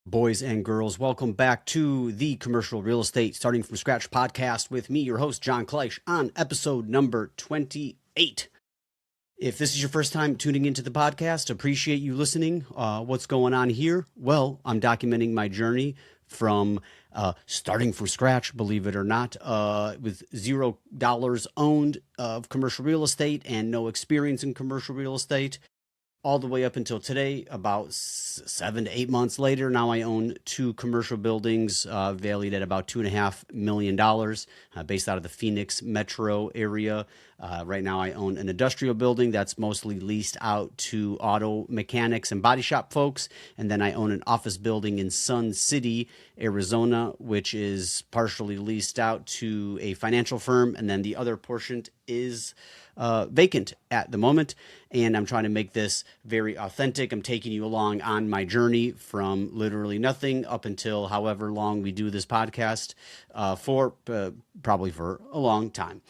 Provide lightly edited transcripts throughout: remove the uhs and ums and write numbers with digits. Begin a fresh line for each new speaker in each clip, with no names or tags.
Boys and girls, welcome back to the Commercial Real Estate Starting from Scratch podcast with me, your host, John Kleisch, on episode number 28. If this is your first time tuning into the podcast, appreciate you listening. What's going on here? Well, I'm documenting my journey from starting from scratch, believe it or not, with $0 owned of commercial real estate and no experience in commercial real estate, all the way up until today, about 7 to 8 months later. Now I own two commercial buildings valued at about $2.5 million, based out of the Phoenix metro area. Right now I own an industrial building that's mostly leased out to auto mechanics and body shop folks. And then I own an office building in Sun City, Arizona, which is partially leased out to a financial firm. And then the other portion is vacant at the moment, and I'm trying to make this very authentic. I'm taking you along on my journey from literally nothing up until however long we do this podcast for probably for a long time.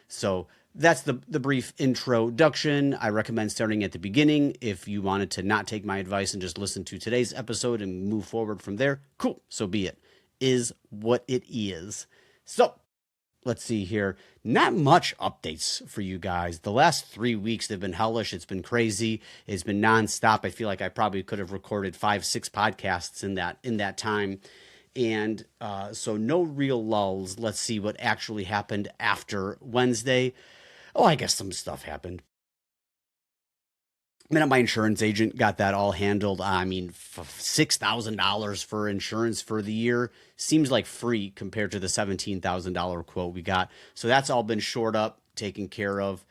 So that's the brief introduction. I recommend starting at the beginning. If you wanted to not take my advice and just listen to today's episode and move forward from there, cool, so be it. Is what it is. So let's see here. Not much updates for you guys. The last 3 weeks, they've been hellish. It's been crazy. It's been nonstop. I feel like I probably could have recorded 5-6 podcasts in that time. And so no real lulls. Let's see what actually happened after Wednesday. Oh, I guess some stuff happened. My insurance agent got that all handled. $6,000 for insurance for the year seems like free compared to the $17,000 quote we got. So that's all been shored up, taken care of.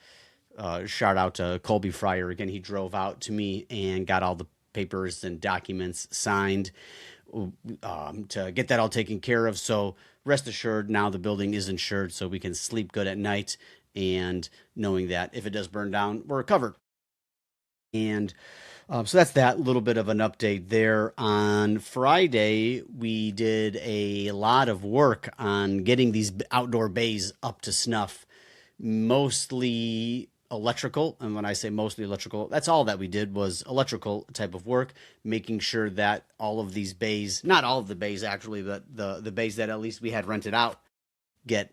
Shout out to Colby Fryer again. He drove out to me and got all the papers and documents signed to get that all taken care of. So rest assured, now the building is insured, so we can sleep good at night and knowing that if it does burn down, we're covered. And so that's that little bit of an update there. On Friday, we did a lot of work on getting these outdoor bays up to snuff, mostly electrical. And when I say mostly electrical, that's all that we did was electrical type of work, making sure that all of these bays, not all of the bays actually, but the bays that at least we had rented out, get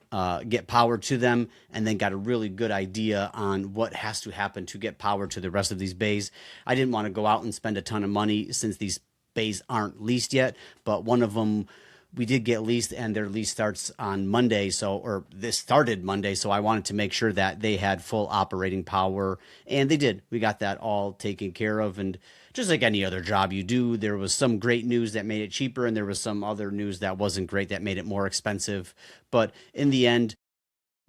power to them, and then got a really good idea on what has to happen to get power to the rest of these bays. I didn't want to go out and spend a ton of money since these bays aren't leased yet, but one of them we did get leased, and their lease starts on Monday. Or this started Monday. So I wanted to make sure that they had full operating power, and they did. We got that all taken care of. And just like any other job you do, there was some great news that made it cheaper, and there was some other news that wasn't great that made it more expensive. But in the end,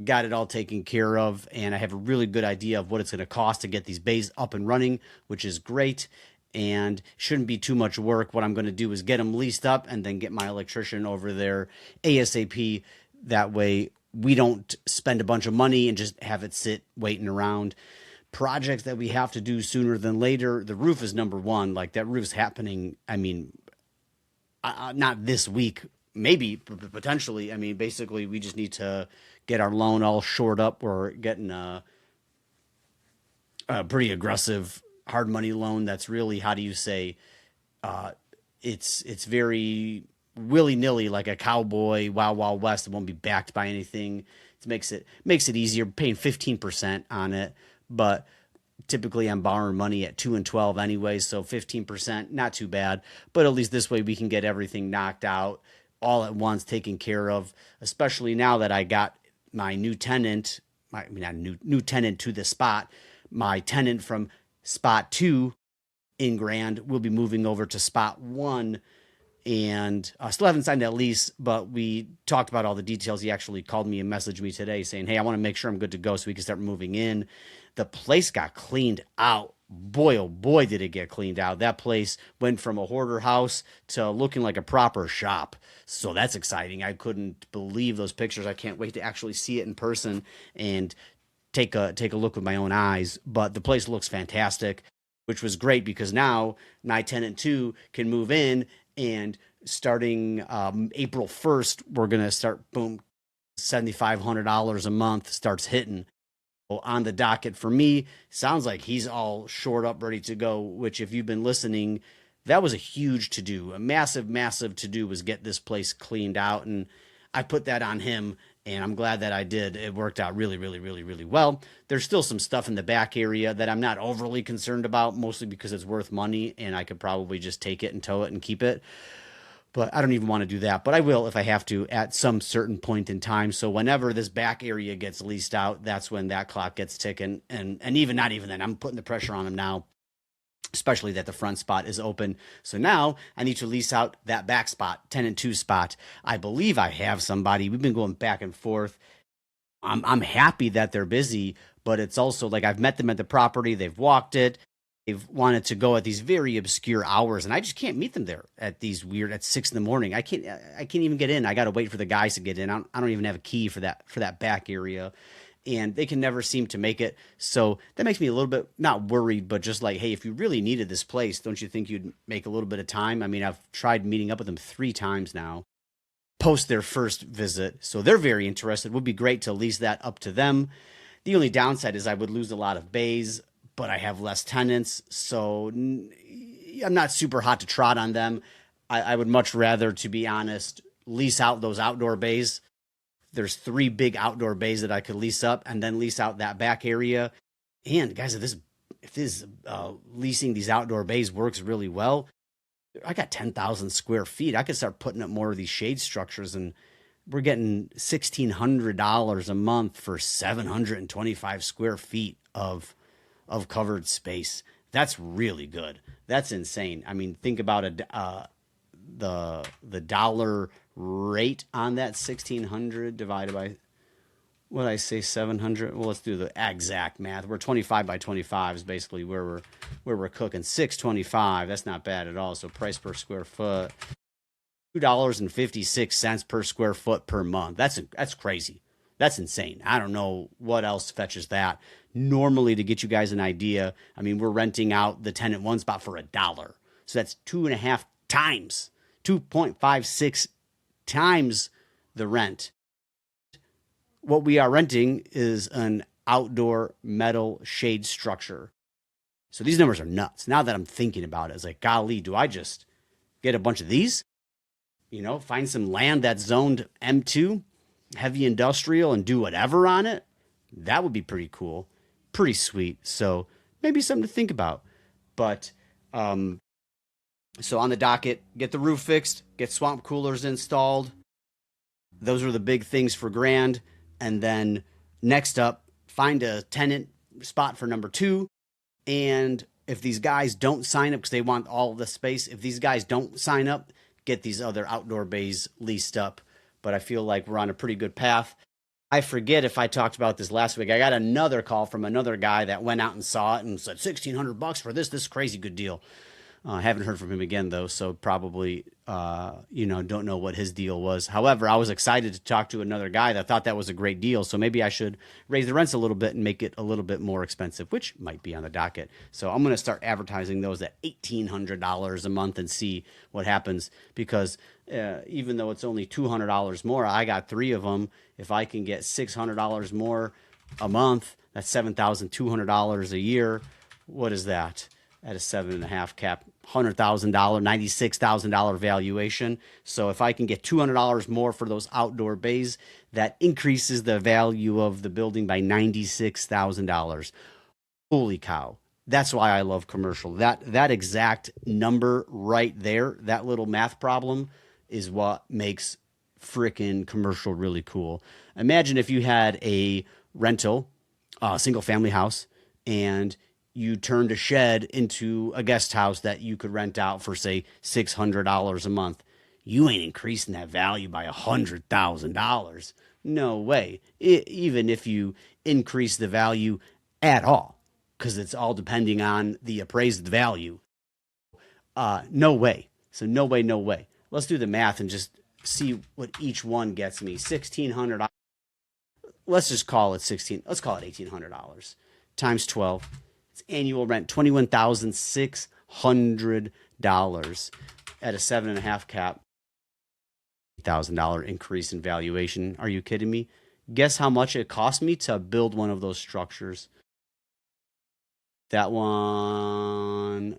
got it all taken care of, and I have a really good idea of what it's going to cost to get these bays up and running, which is great. And shouldn't be too much work. What I'm going to do is get them leased up and then get my electrician over there ASAP. That way we don't spend a bunch of money and just have it sit waiting around. Projects that we have to do sooner than later. The roof is number one. Like, that roof's happening. Not this week, maybe potentially. Basically we just need to get our loan all shored up. We're getting a pretty aggressive hard money loan that's really, how do you say, it's very willy-nilly, like a cowboy Wild Wild West. It won't be backed by anything. It makes it easier. Paying 15% on it, but typically I'm borrowing money at 2 and 12 anyway, so 15%, not too bad. But at least this way we can get everything knocked out all at once, taken care of, especially now that I got my new tenant, not new tenant to the spot. My tenant from spot 2 in Grand will be moving over to spot 1, and I still haven't signed that lease, but we talked about all the details. He actually called me and messaged me today saying, hey, I want to make sure I'm good to go so we can start moving in. The place got cleaned out. Boy, oh boy, did it get cleaned out. That place went from a hoarder house to looking like a proper shop. So that's exciting. I couldn't believe those pictures. I can't wait to actually see it in person and take a look with my own eyes. But the place looks fantastic, which was great because now my tenant 2 can move in, and starting April 1st, we're going to start, boom, $7,500 a month starts hitting. Well, on the docket for me, sounds like he's all shored up, ready to go, which if you've been listening, That was a huge to do, a massive, massive to do was get this place cleaned out. And I put that on him, and I'm glad that I did. It worked out really, really, really, really well. There's still some stuff in the back area that I'm not overly concerned about, mostly because it's worth money and I could probably just take it and tow it and keep it. But I don't even want to do that. But I will if I have to at some certain point in time. So whenever this back area gets leased out, that's when that clock gets ticking. And even not even then, I'm putting the pressure on him now, especially that the front spot is open. So now I need to lease out that back spot, tenant two spot. I believe I have somebody. We've been going back and forth. I'm happy that they're busy, but it's also like I've met them at the property. They've walked it. They've wanted to go at these very obscure hours, and I just can't meet them there at these weird at 6 in the morning. I can't even get in. I got to wait for the guys to get in. I don't even have a key for that back area, and they can never seem to make it. So that makes me a little bit not worried, but just like, hey, if you really needed this place, don't you think you'd make a little bit of time? I mean, I've tried meeting up with them 3 times now, post their first visit, so they're very interested. It would be great to lease that up to them. The only downside is I would lose a lot of bays, but I have less tenants, so I'm not super hot to trot on them. I would much rather, to be honest, lease out those outdoor bays. There's 3 big outdoor bays that I could lease up, and then lease out that back area. And guys, if this leasing these outdoor bays works really well, I got 10,000 square feet. I could start putting up more of these shade structures, and we're getting $1,600 a month for 725 square feet of covered space. That's really good. That's insane. I mean, think about the dollar rate on that 1,600 divided by what I say 700. Well, let's do the exact math. We're 25 by 25 is basically where we're cooking. 625. That's not bad at all. So price per square foot, $2.56 per square foot per month. That's crazy. That's insane. I don't know what else fetches that. Normally, to get you guys an idea, I mean, we're renting out the tenant one spot for $1. So that's 2.5 times, 2.56 times the rent. What we are renting is an outdoor metal shade structure. So these numbers are nuts. Now that I'm thinking about it, it's like, golly, do I just get a bunch of these? Find some land that's zoned M2, heavy industrial, and do whatever on it? That would be pretty cool. Pretty sweet. So maybe something to think about. But so on the docket, get the roof fixed, get swamp coolers installed. Those are the big things for grand. And then next up, find a tenant spot for number 2. And if these guys don't sign up because they want all of the space, if these guys don't sign up, get these other outdoor bays leased up. But I feel like we're on a pretty good path. I forget if I talked about this last week. I got another call from another guy that went out and saw it and said $1,600 for this crazy good deal. I haven't heard from him again though, so probably don't know what his deal was. However, I was excited to talk to another guy that thought that was a great deal, so maybe I should raise the rents a little bit and make it a little bit more expensive, which might be on the docket. So I'm going to start advertising those at $1,800 a month and see what happens, because even though it's only $200 more, I got 3 of them. If I can get $600 more a month, that's $7,200 a year. What is that? At a 7.5 cap, $100,000, $96,000 valuation. So if I can get $200 more for those outdoor bays, that increases the value of the building by $96,000. Holy cow. That's why I love commercial. That exact number right there, that little math problem, is what makes frickin' commercial really cool. Imagine if you had a rental, single family house, and you turned a shed into a guest house that you could rent out for, say, $600 a month. You ain't increasing that value by $100,000. No way. Even if you increase the value at all, because it's all depending on the appraised value. No way. So no way, no way. Let's do the math and just see what each one gets me. $1,600. Let's just call it Let's call it $1,800 times 12. It's annual rent, $21,600 at a 7.5 cap. $1,000 increase in valuation. Are you kidding me? Guess how much it cost me to build one of those structures? That one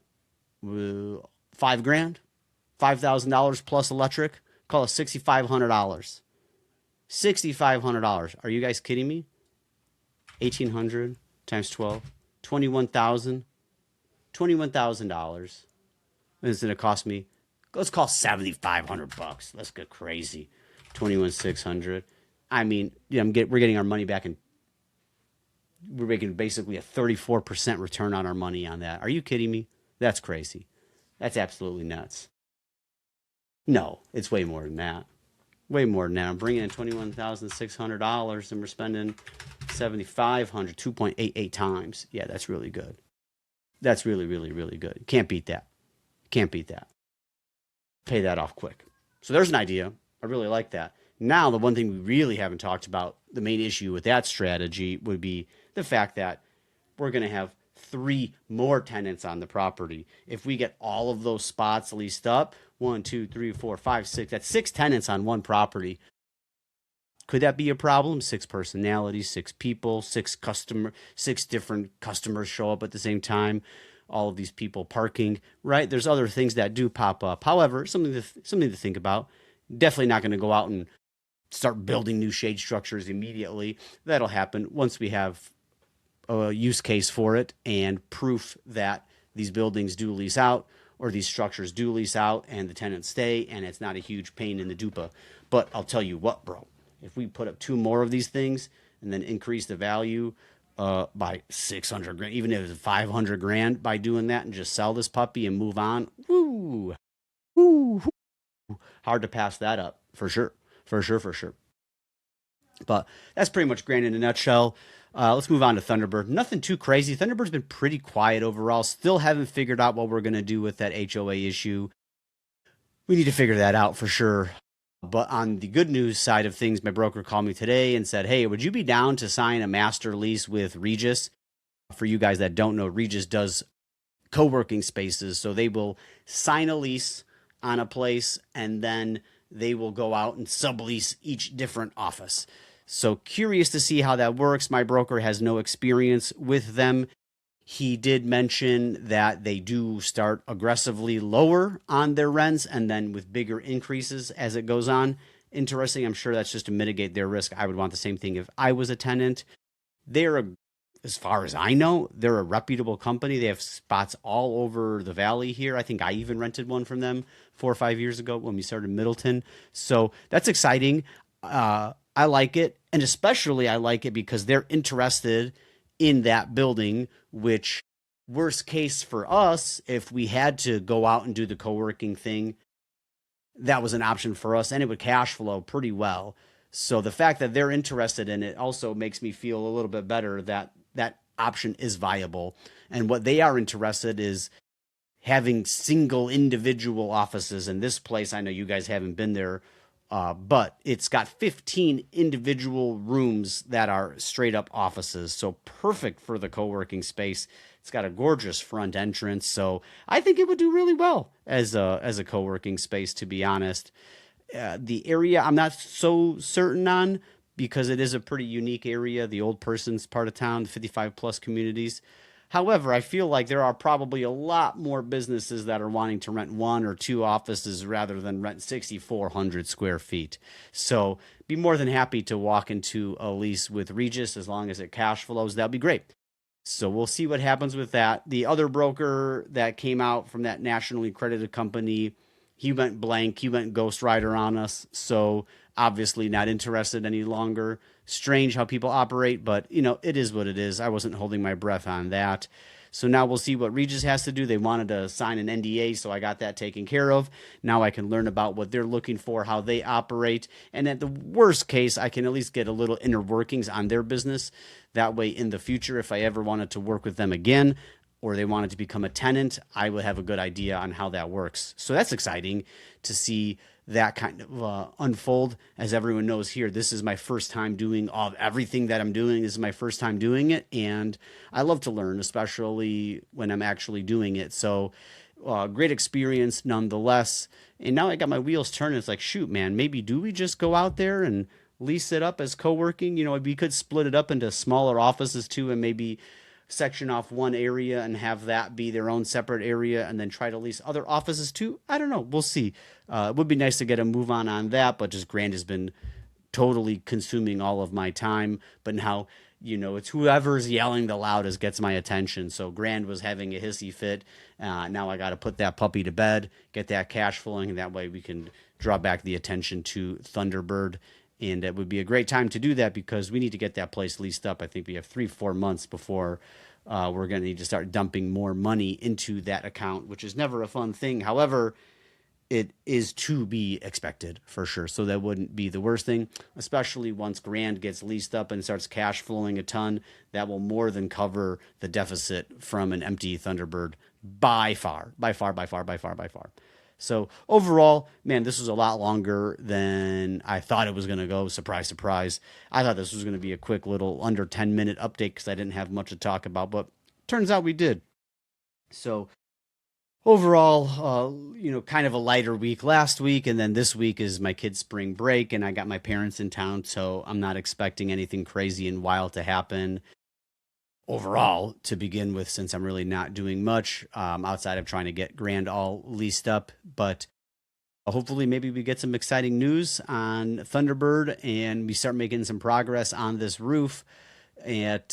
$5,000, $5,000 plus electric. Call it $6,500. $6,500. Are you guys kidding me? 1,800 times 12, 21,000. $21,000. It's going to cost me. Let's call $7,500. Let's get crazy. 21,600. I mean, we're getting our money back, and we're making basically a 34% return on our money on that. Are you kidding me? That's crazy. That's absolutely nuts. No, it's way more than that. Way more than that. I'm bringing in $21,600 and we're spending $7,500, 2.88 times. Yeah, that's really good. That's really, really, really good. Can't beat that. Can't beat that. Pay that off quick. So there's an idea. I really like that. Now, the one thing we really haven't talked about, the main issue with that strategy would be the fact that we're going to have 3 more tenants on the property. If we get all of those spots leased up, 1, 2, 3, 4, 5, 6, that's 6 tenants on one property. Could that be a problem? 6 personalities, 6 people, 6 different customers show up at the same time. All of these people parking, right? There's other things that do pop up. However, something to think about. Definitely not going to go out and start building new shade structures immediately. That'll happen once we have a use case for it and proof that these buildings do lease out or these structures do lease out and the tenants stay and it's not a huge pain in the dupa. But I'll tell you what, bro, if we put up 2 more of these things and then increase the value by 600 grand, even if it's 500 grand by doing that and just sell this puppy and move on, woo, woo, hard to pass that up for sure. For sure. But that's pretty much Grand in a nutshell. Let's move on to Thunderbird. Nothing too crazy. Thunderbird's been pretty quiet overall. Still haven't figured out what we're going to do with that HOA issue. We need to figure that out for sure. But on the good news side of things, my broker called me today and said, hey, would you be down to sign a master lease with Regus? For you guys that don't know, Regus does co-working spaces. So they will sign a lease on a place and then they will go out and sublease each different office. So curious to see how that works. My broker has no experience with them. He did mention that they do start aggressively lower on their rents and then with bigger increases as it goes on. Interesting. I'm sure that's just to mitigate their risk. I would want the same thing if I was a tenant. As far as I know, they're a reputable company. They have spots all over the valley here. I think I even rented one from them 4 or 5 years ago when we started Middleton. So that's exciting. I like it. And especially I like it because they're interested in that building, which worst case for us, if we had to go out and do the co-working thing, that was an option for us and it would cash flow pretty well. So the fact that they're interested in it also makes me feel a little bit better that that option is viable. And what they are interested is having single individual offices. In this place, I know you guys haven't been there, but it's got 15 individual rooms that are straight up offices. So perfect for the co-working space. It's got a gorgeous front entrance. So I think it would do really well as a co-working space, to be honest. The area I'm not so certain on because it is a pretty unique area, the old person's part of town, the 55 plus communities. However, I feel like there are probably a lot more businesses that are wanting to rent 1 or 2 offices rather than rent 6,400 square feet. So be more than happy to walk into a lease with Regus as long as it cash flows. That'd be great. So we'll see what happens with that. The other broker that came out from that nationally accredited company, he went blank. He went Ghost Rider on us. So obviously not interested any longer. Strange how people operate, but it is what it is. I wasn't holding my breath on that. So now we'll see what Regus has to do. They wanted to sign an NDA, so I got that taken care of. Now I can learn about what they're looking for, how they operate. And at the worst case, I can at least get a little inner workings on their business. That way in the future, if I ever wanted to work with them again, or they wanted to become a tenant, I would have a good idea on how that works. So that's exciting to see that kind of unfold. As everyone knows here, this is my first time doing everything that I'm doing. This is my first time doing it, and I love to learn, especially when I'm actually doing it. So great experience nonetheless. And now I got my wheels turning. It's like, shoot, man, maybe do we just go out there and lease it up as co-working? We could split it up into smaller offices too and maybe section off one area and have that be their own separate area and then try to lease other offices too. I don't know. We'll see. It would be nice to get a move on that, but just Grand has been totally consuming all of my time. But now, it's whoever's yelling the loudest gets my attention. So Grand was having a hissy fit. Now I got to put that puppy to bed, get that cash flowing, and that way we can draw back the attention to Thunderbird. And it would be a great time to do that because we need to get that place leased up. I think we have 3-4 months before we're going to need to start dumping more money into that account, which is never a fun thing. However, it is to be expected for sure. So that wouldn't be the worst thing, especially once Grand gets leased up and starts cash flowing a ton. That will more than cover the deficit from an empty Thunderbird by far. So overall, man, this was a lot longer than I thought it was going to go. Surprise, surprise. I thought this was going to be a quick little under 10-minute update because I didn't have much to talk about, but turns out we did. So overall, kind of a lighter week last week, and then this week is my kid's spring break, and I got my parents in town, so I'm not expecting anything crazy and wild to happen overall to begin with, since I'm really not doing much outside of trying to get Grand all leased up. But hopefully maybe we get some exciting news on Thunderbird and we start making some progress on this roof at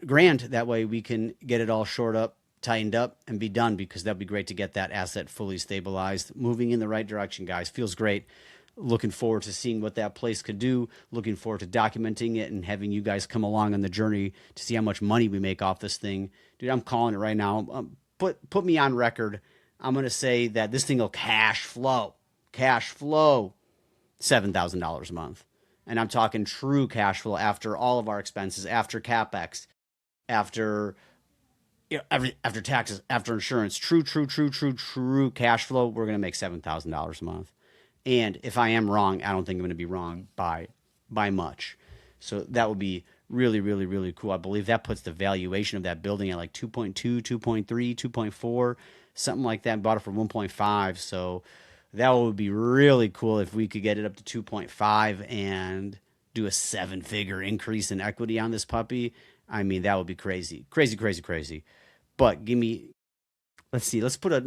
Grand. That way we can get it all shored up, tightened up, and be done, because that'd be great to get that asset fully stabilized, moving in the right direction, guys. Feels great. Looking forward to seeing what that place could do. Looking forward to documenting it and having you guys come along on the journey to see how much money we make off this thing. Dude, I'm calling it right now. Put me on record. I'm going to say that this thing will cash flow $7,000 a month. And I'm talking true cash flow after all of our expenses, after CapEx, after after taxes, after insurance. True cash flow. We're going to make $7,000 a month. And if I am wrong, I don't think I'm going to be wrong by much. So that would be really, really, really cool. I believe that puts the valuation of that building at like 2.2, 2.3, 2.4, something like that. Bought it for 1.5. So that would be really cool if we could get it up to 2.5 and do a 7-figure increase in equity on this puppy. I mean, that would be crazy. But let's see. Let's put a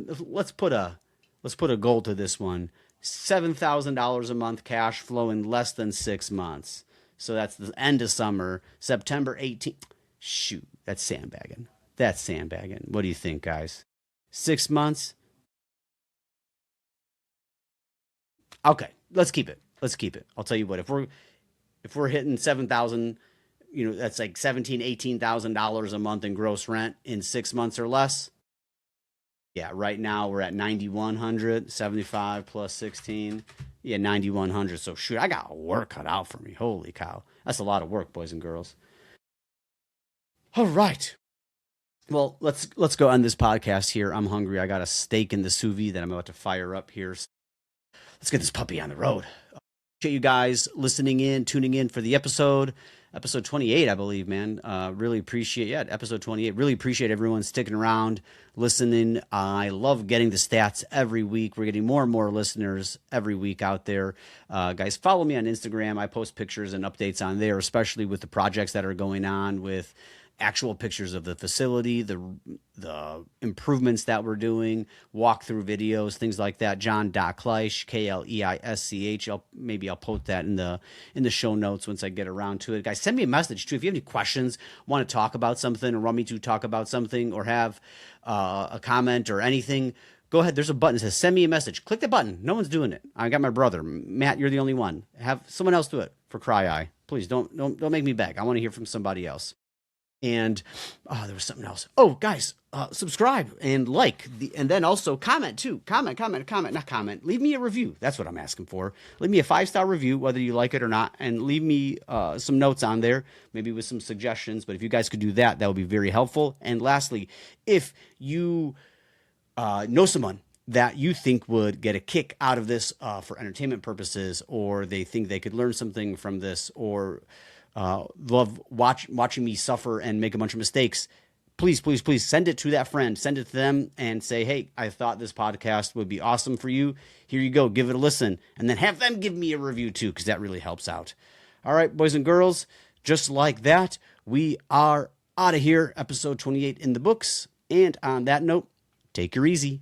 goal to this one. $7,000 a month cash flow in less than 6 months. So that's the end of summer, September 18th. Shoot, that's sandbagging. What do you think, guys? 6 months? Okay, let's keep it. I'll tell you what, if we're hitting 7,000, that's like $17,000, $18,000 a month in gross rent in 6 months or less. Yeah, right now we're at 9,100, 75 plus 16. Yeah, 9,100. So shoot, I got work cut out for me. Holy cow. That's a lot of work, boys and girls. All right. Well, let's go end this podcast here. I'm hungry. I got a steak in the sous vide that I'm about to fire up here. So let's get this puppy on the road. Appreciate you guys listening in, tuning in for the episode 28, I believe, man. Really appreciate, episode 28. Really appreciate everyone sticking around, listening. I love getting the stats every week. We're getting more and more listeners every week out there. Guys, follow me on Instagram. I post pictures and updates on there, especially with the projects that are going on, with actual pictures of the facility, the improvements that we're doing, walkthrough videos, things like that. John.Kleisch, Kleisch. Maybe I'll post that in the show notes once I get around to it. Guys, send me a message too if you have any questions, want to talk about something, or want me to talk about something, or have a comment or anything. Go ahead. There's a button that says send me a message. Click the button. No one's doing it. I got my brother. Matt, you're the only one. Have someone else do it for Cry Eye. Please don't make me beg. I want to hear from somebody else. And there was something else. Oh, guys, subscribe and like, and then also comment too. Comment. Leave me a review. That's what I'm asking for. Leave me a 5-star review, whether you like it or not, and leave me some notes on there, maybe with some suggestions. But if you guys could do that, that would be very helpful. And lastly, if you know someone that you think would get a kick out of this for entertainment purposes, or they think they could learn something from this, or love watching me suffer and make a bunch of mistakes, please send it to that friend. Send it to them and say, hey, I thought this podcast would be awesome for you. Here you go. Give it a listen. And then have them give me a review too, because that really helps out. All right, boys and girls, just like that, we are out of here. Episode 28 in the books. And on that note, take her easy.